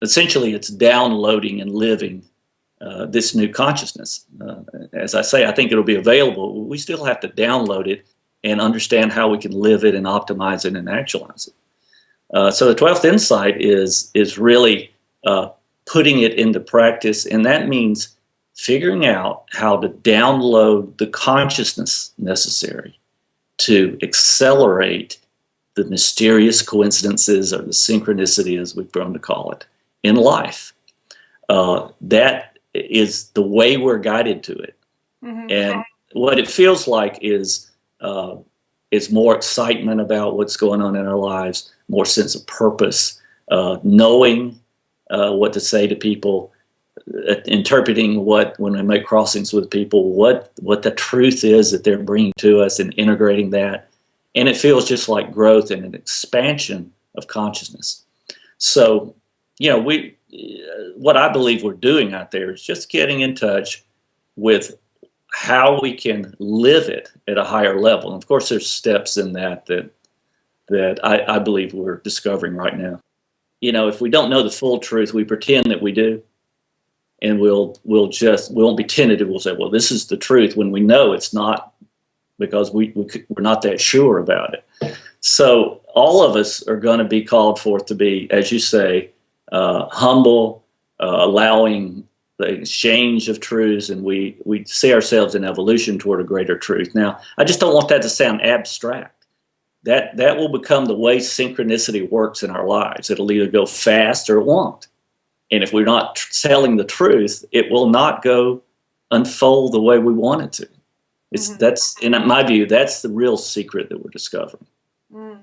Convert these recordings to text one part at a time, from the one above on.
essentially it's downloading and living this new consciousness. As I say, I think it'll be available. We still have to download it and understand how we can live it and optimize it and actualize it. So the 12th insight is really putting it into practice, and that means figuring out how to download the consciousness necessary to accelerate the mysterious coincidences, or the synchronicity as we've grown to call it, in life. That is the way we're guided to it. Mm-hmm. And what it feels like is more excitement about what's going on in our lives, more sense of purpose, knowing what to say to people, interpreting when we make crossings with people, what the truth is that they're bringing to us, and integrating that. And it feels just like growth and an expansion of consciousness. So, what I believe we're doing out there is just getting in touch with how we can live it at a higher level. And of course, there's steps in that I believe we're discovering right now. If we don't know the full truth, we pretend that we do, and we won't be tentative. We'll say, well, this is the truth, when we know it's not, because we're not that sure about it. So all of us are going to be called forth to be, as you say, humble, allowing the exchange of truths, and we see ourselves in evolution toward a greater truth. Now, I just don't want that to sound abstract. That will become the way synchronicity works in our lives. It'll either go fast or it won't. And if we're not telling the truth, it will not go unfold the way we want it to. That's, in my view, that's the real secret that we're discovering.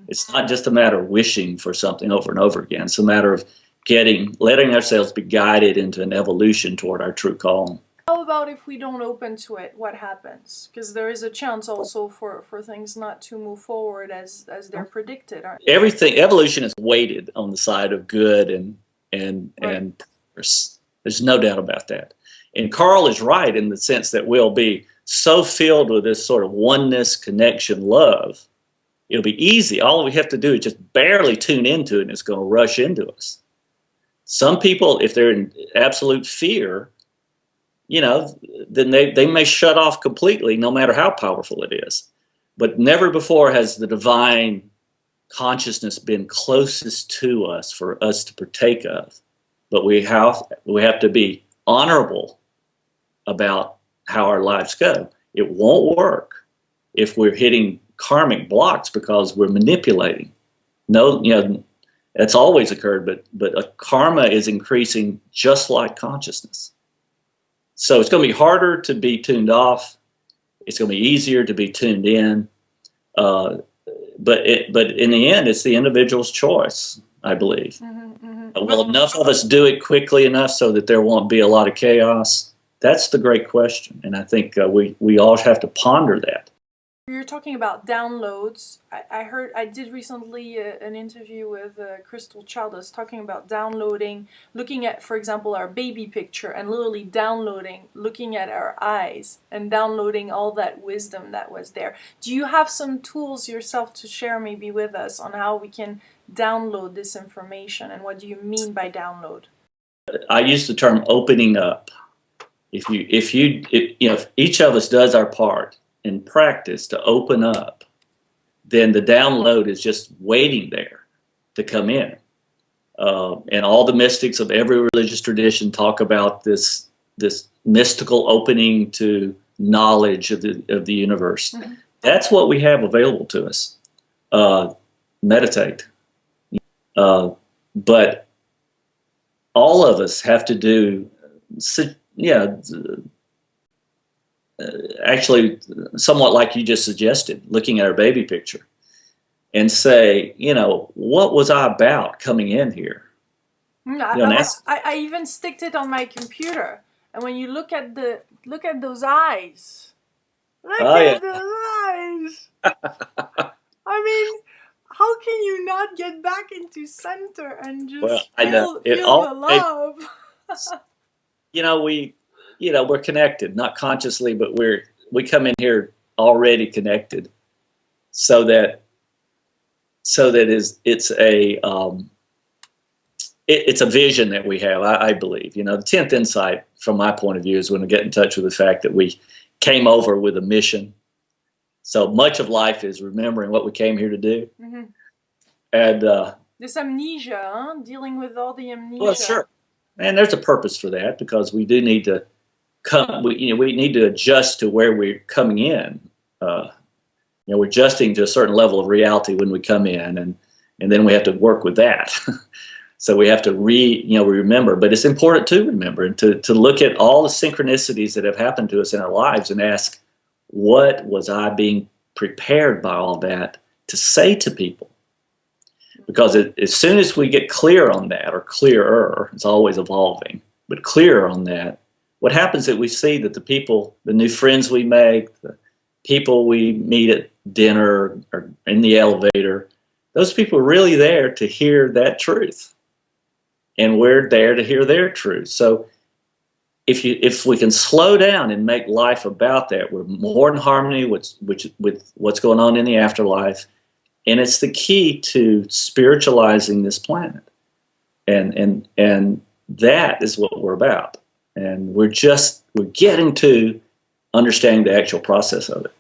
It's not just a matter of wishing for something over and over again. It's a matter of letting ourselves be guided into an evolution toward our true calling. How about if we don't open to it, what happens? Because there is a chance also for things not to move forward as they're predicted. Evolution is weighted on the side of good and progress. There's no doubt about that. And Carl is right in the sense that we'll be so filled with this sort of oneness, connection, love. It'll be easy. All we have to do is just barely tune into it, and it's going to rush into us. Some people, if they're in absolute fear, then they may shut off completely, no matter how powerful it is. But never before has the divine consciousness been closest to us for us to partake of. But we have to be honorable about how our lives go. It won't work if we're hitting karmic blocks because we're manipulating. That's always occurred, but a karma is increasing just like consciousness. So it's going to be harder to be tuned off. It's going to be easier to be tuned in. But in the end, it's the individual's choice, I believe. Will enough of us do it quickly enough so that there won't be a lot of chaos? That's the great question, and I think we all have to ponder that. You're talking about downloads. I did recently an interview with Crystal Childs talking about downloading, looking at, for example, our baby picture, and literally looking at our eyes and downloading all that wisdom that was there. Do you have some tools yourself to share maybe with us on how we can download this information, and what do you mean by download? I use the term opening up. If each of us does our part in practice to open up, then the download is just waiting there to come in. And all the mystics of every religious tradition talk about this mystical opening to knowledge of the universe. That's what we have available to us. Meditate. But all of us have to do, actually, somewhat like you just suggested, looking at our baby picture and say, what was I about coming in here? I even sticked it on my computer, and when you look at those eyes, those eyes. I mean, how can you not get back into center and just feel the love? We're connected, not consciously, but we come in here already connected, so that it's it's a vision that we have, I believe. You know, the 10th insight, from my point of view, is when we get in touch with the fact that we came over with a mission. So much of life is remembering what we came here to do. Mm-hmm. And this amnesia, huh? Dealing with all the amnesia. Well, sure. And there's a purpose for that, because we do need to we need to adjust to where we're coming in. We're adjusting to a certain level of reality when we come in, and then we have to work with that. So we have to remember, but it's important to remember and to look at all the synchronicities that have happened to us in our lives and ask, what was I being prepared by all that to say to people? Because as soon as we get clear on that, or clearer, it's always evolving, but clearer on that, what happens is we see that the people, the new friends we make, the people we meet at dinner or in the elevator, those people are really there to hear that truth. And we're there to hear their truth. So if we can slow down and make life about that, we're more in harmony with what's going on in the afterlife. And it's the key to spiritualizing this planet. And that is what we're about. And we're getting to understanding the actual process of it.